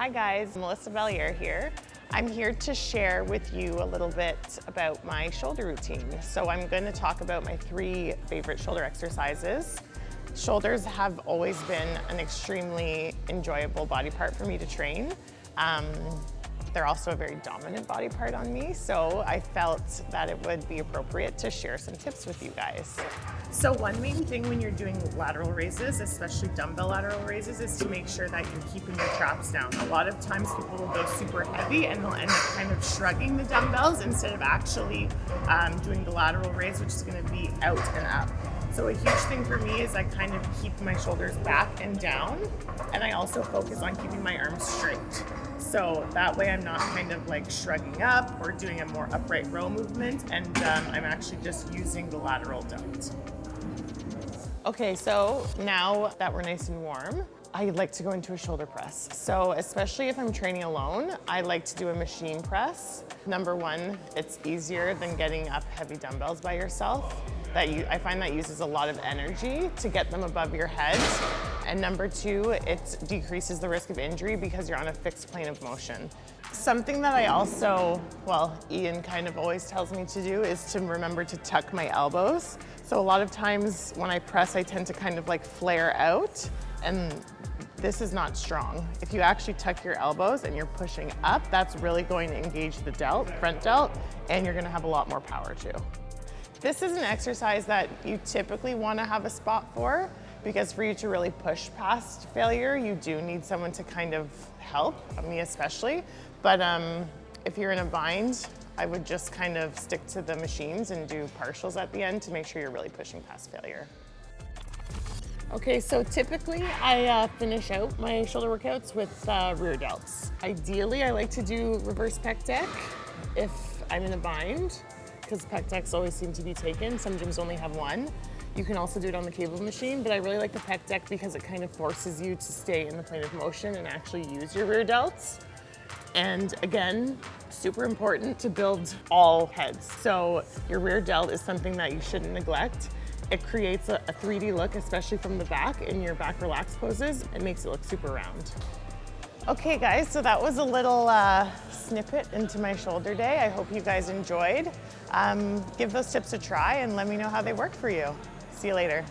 Hi guys, Melissa Valliere here. I'm here to share with you a little bit about my shoulder routine. So I'm going to talk about my 3 favorite shoulder exercises. Shoulders have always been an extremely enjoyable body part for me to train. They're also a very dominant body part on me, so I felt that it would be appropriate to share some tips with you guys. So one main thing when you're doing lateral raises, especially dumbbell lateral raises, is to make sure that you're keeping your traps down. A lot of times people will go super heavy and they'll end up kind of shrugging the dumbbells instead of actually doing the lateral raise, which is going to be out and up. So a huge thing for me is I kind of keep my shoulders back and down, and I also focus on keeping my arms straight. So that way I'm not kind of like shrugging up or doing a more upright row movement, and I'm actually just using the lateral delt. Okay, so now that we're nice and warm, I like to go into a shoulder press. So especially if I'm training alone, I like to do a machine press. Number one, it's easier than getting up heavy dumbbells by yourself. I find that uses a lot of energy to get them above your head. And number 2, it decreases the risk of injury because you're on a fixed plane of motion. Something that I also, Iain kind of always tells me to do is to remember to tuck my elbows. So a lot of times when I press, I tend to kind of like flare out, and this is not strong. If you actually tuck your elbows and you're pushing up, that's really going to engage the delt, front delt, and you're gonna have a lot more power too. This is an exercise that you typically want to have a spot for, because for you to really push past failure, you do need someone to kind of help, me especially. But if you're in a bind, I would just kind of stick to the machines and do partials at the end to make sure you're really pushing past failure. Okay, so typically I finish out my shoulder workouts with rear delts. Ideally, I like to do reverse pec deck if I'm in a bind, because pec decks always seem to be taken. Some gyms only have one. You can also do it on the cable machine, but I really like the pec deck because it kind of forces you to stay in the plane of motion and actually use your rear delts. And again, super important to build all heads. So your rear delt is something that you shouldn't neglect. It creates a 3D look, especially from the back in your back relaxed poses. It makes it look super round. Okay guys, so that was a little snippet into my shoulder day. I hope you guys enjoyed. Give those tips a try and let me know how they work for you. See you later.